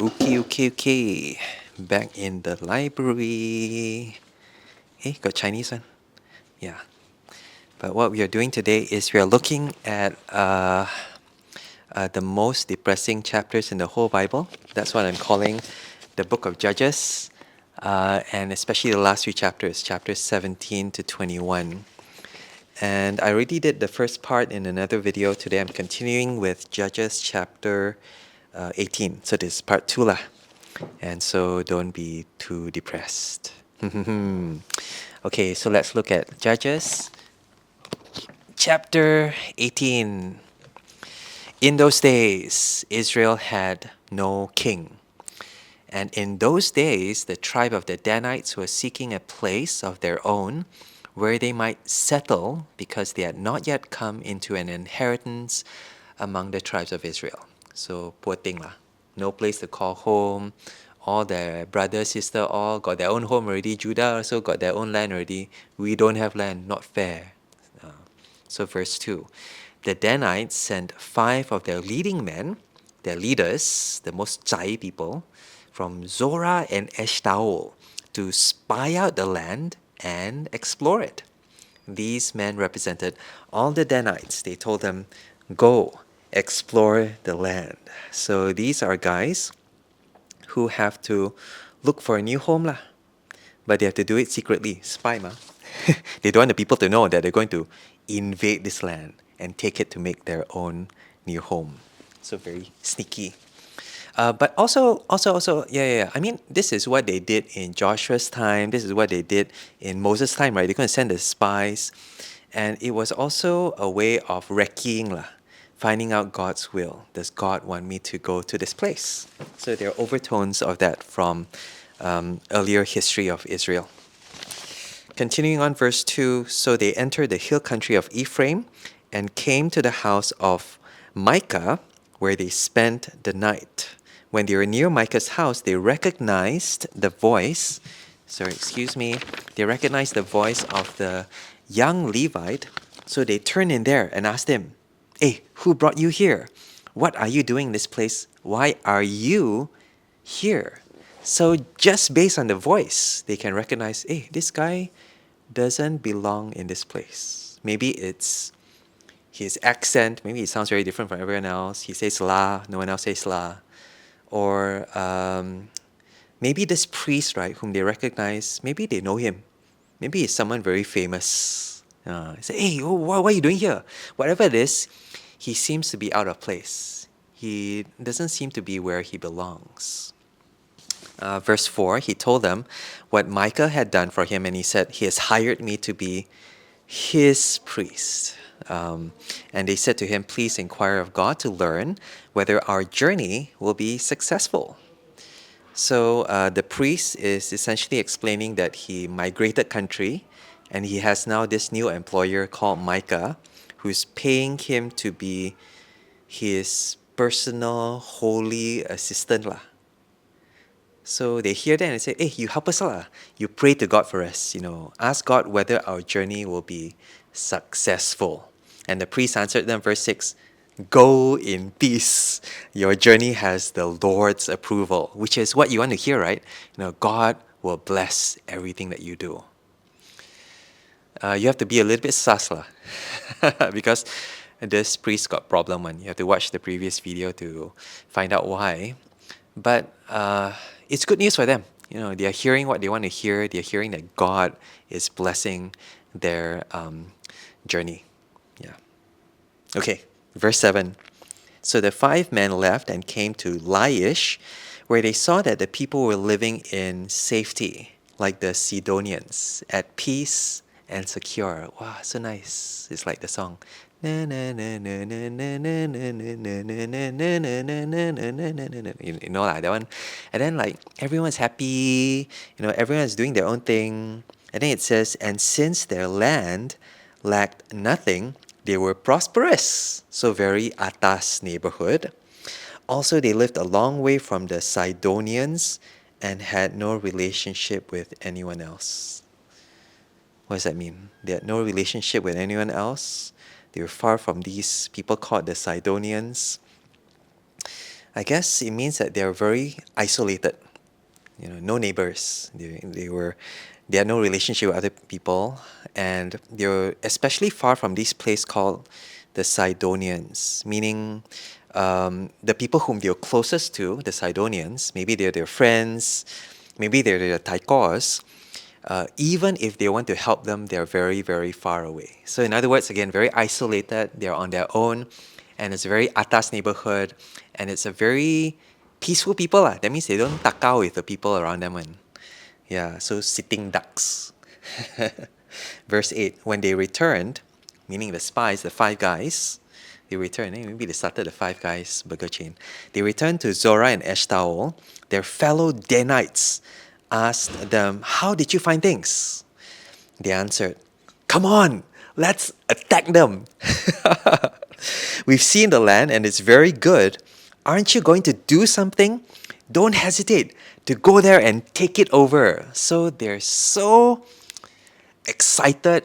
Okay. Back in the library. Hey, got Chinese one? Yeah. But what we are doing today is we are looking at the most depressing chapters in the whole Bible. That's what I'm calling the book of Judges, and especially the last few chapters, chapters 17 to 21. And I already did the first part in another video. Today I'm continuing with Judges chapter 18. So this is part 2 lah. And so don't be too depressed. Okay, so let's look at Judges chapter 18. In those days, Israel had no king. And in those days, the tribe of the Danites were seeking a place of their own where they might settle because they had not yet come into an inheritance among the tribes of Israel. So, poor thing lah. No place to call home. All their brother, sister, all got their own home already. Judah also got their own land already. We don't have land. Not fair. So, verse 2. The Danites sent 5 of their leading men, their leaders, the most Zai people, from Zorah and Eshtaol to spy out the land and explore it. These men represented all the Danites. They told them, go explore the land. So these are guys who have to look for a new home lah. But they have to do it secretly, spy ma. They don't want the people to know that they're going to invade this land and take it to make their own new home. So very sneaky. But also, yeah. I mean, this is what they did in Joshua's time. This is what they did in Moses' time, right? They're going to send the spies. And it was also a way of recceing, lah, finding out God's will. Does God want me to go to this place? So there are overtones of that from earlier history of Israel. Continuing on verse 2, so they entered the hill country of Ephraim and came to the house of Micah, where they spent the night. When they were near Micah's house, they recognized the voice. They recognized the voice of the young Levite. So they turned in there and asked him, hey, who brought you here? What are you doing in this place? Why are you here? So just based on the voice, they can recognize, hey, this guy doesn't belong in this place. Maybe it's his accent. Maybe it sounds very different from everyone else. He says la, no one else says la. Or maybe this priest, right, whom they recognize, maybe they know him. Maybe he's someone very famous. Say, hey, what are you doing here? Whatever it is, he seems to be out of place. He doesn't seem to be where he belongs. Verse 4, he told them what Micah had done for him, and he said, he has hired me to be his priest. And they said to him, please inquire of God to learn whether our journey will be successful. So the priest is essentially explaining that he migrated country and he has now this new employer called Micah, who's paying him to be his personal holy assistant lah. So they hear that and they say, hey, you help us lah. You pray to God for us, ask God whether our journey will be successful. And the priest answered them, verse 6, go in peace. Your journey has the Lord's approval, which is what you want to hear, right? God will bless everything that you do. You have to be a little bit sus lah, because this priest got problem one. You have to watch the previous video to find out why. But it's good news for them. They are hearing what they want to hear. They are hearing that God is blessing their journey. Yeah. Okay, verse 7. So the 5 men left and came to Laish, where they saw that the people were living in safety, like the Sidonians, at peace and secure. Wow, so nice. It's like the song. You know that one. And then everyone's happy, everyone's doing their own thing. And then it says, and since their land lacked nothing, they were prosperous. So very atas neighborhood. Also, they lived a long way from the Sidonians and had no relationship with anyone else. What does that mean? They had no relationship with anyone else. They were far from these people called the Sidonians. I guess it means that they're very isolated. No neighbors. They had no relationship with other people, and they were especially far from this place called the Sidonians, meaning the people whom they were closest to, the Sidonians, maybe they're their friends, maybe they're their taikos. Even if they want to help them, they're very, very far away. So, in other words, again, very isolated, they're on their own, and it's a very atas neighborhood, and it's a very peaceful people. That means they don't takao with the people around them. And yeah, so sitting ducks. Verse 8, when they returned, meaning the spies, the five guys, they returned. Maybe they started the Five Guys burger chain. They returned to Zora and Eshtaol. Their fellow Danites asked them, "How did you find things?" They answered, "Come on, let's attack them. We've seen the land and it's very good. Aren't you going to do something? Don't hesitate to go there and take it over." So they're so excited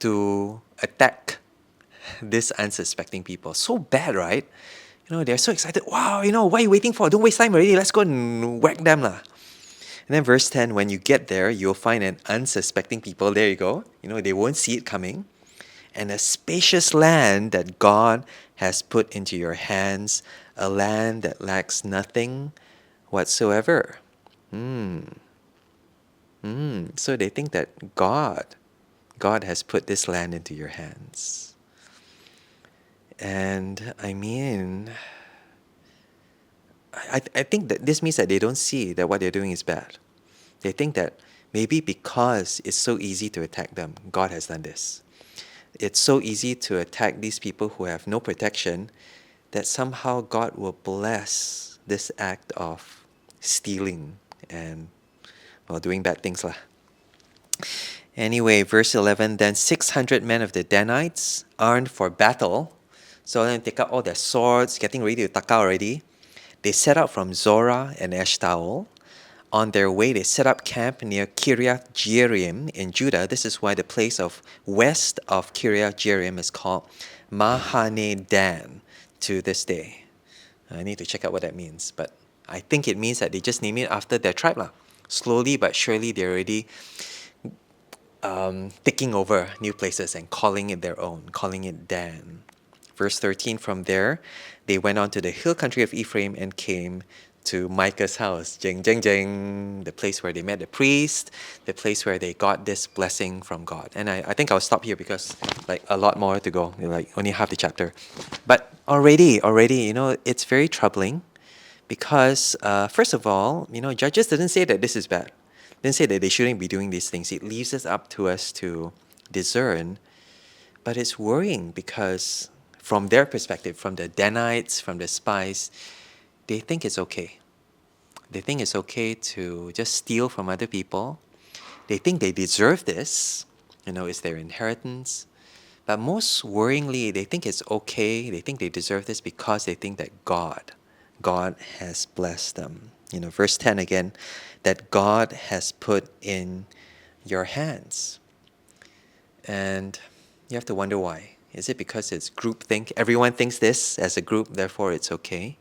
to attack these unsuspecting people. So bad, right? They're so excited. Wow, what are you waiting for? Don't waste time already. Let's go and whack them. Lah. And then verse 10, when you get there, you'll find an unsuspecting people. There you go. They won't see it coming. And a spacious land that God has put into your hands, a land that lacks nothing whatsoever. So they think that God has put this land into your hands. And I mean, I think that this means that they don't see that what they're doing is bad. They think that maybe because it's so easy to attack them, God has done this. It's so easy to attack these people who have no protection that somehow God will bless this act of stealing and, doing bad things. Anyway, verse 11, then 600 men of the Danites, armed for battle, so then take out all their swords, getting ready to taka already. They set out from Zora and Eshtaol. On their way, they set up camp near Kiriath Jearim in Judah. This is why the place of west of Kiriath Jearim is called Mahane Dan to this day. I need to check out what that means, but I think it means that they just name it after their tribe. Slowly but surely, they're already taking over new places and calling it their own, calling it Dan. Verse 13, from there, they went on to the hill country of Ephraim and came to Micah's house, jing, jing, jing, the place where they met the priest, the place where they got this blessing from God. And I think I'll stop here because a lot more to go, only half the chapter. But already, it's very troubling because, first of all, Judges didn't say that this is bad. Didn't say that they shouldn't be doing these things. It leaves it up to us to discern. But it's worrying because from their perspective, from the Danites, from the spies, they think it's okay. They think it's okay to just steal from other people. They think they deserve this. It's their inheritance. But most worryingly, they think it's okay. They think they deserve this because they think that God has blessed them. Verse 10 again, that God has put in your hands. And you have to wonder why. Is it because it's groupthink? Everyone thinks this as a group, therefore it's okay?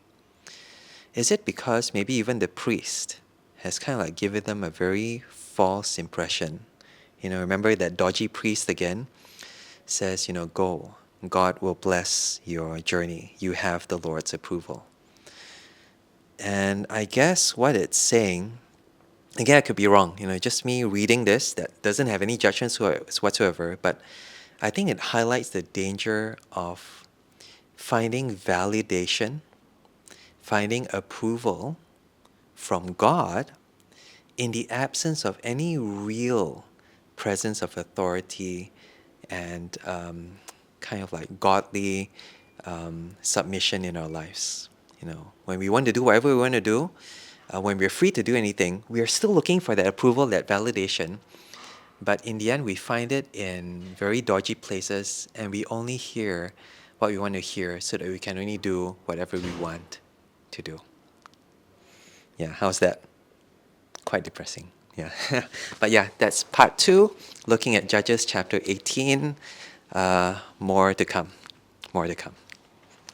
Is it because maybe even the priest has kind of given them a very false impression? Remember that dodgy priest again says, go. God will bless your journey. You have the Lord's approval. And I guess what it's saying, again, I could be wrong. Just me reading this that doesn't have any judgments whatsoever, but I think it highlights the danger of finding validation, finding approval from God in the absence of any real presence of authority and kind of godly submission in our lives. When we want to do whatever we want to do, when we're free to do anything, we are still looking for that approval, that validation. But in the end, we find it in very dodgy places, and we only hear what we want to hear so that we can only do whatever we want to do. Yeah, how's that? Quite depressing. Yeah. But yeah, that's part 2, looking at Judges chapter 18. More to come.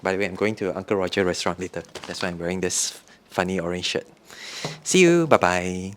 By the way, I'm going to Uncle Roger restaurant later. That's why I'm wearing this funny orange shirt. See you. Bye bye.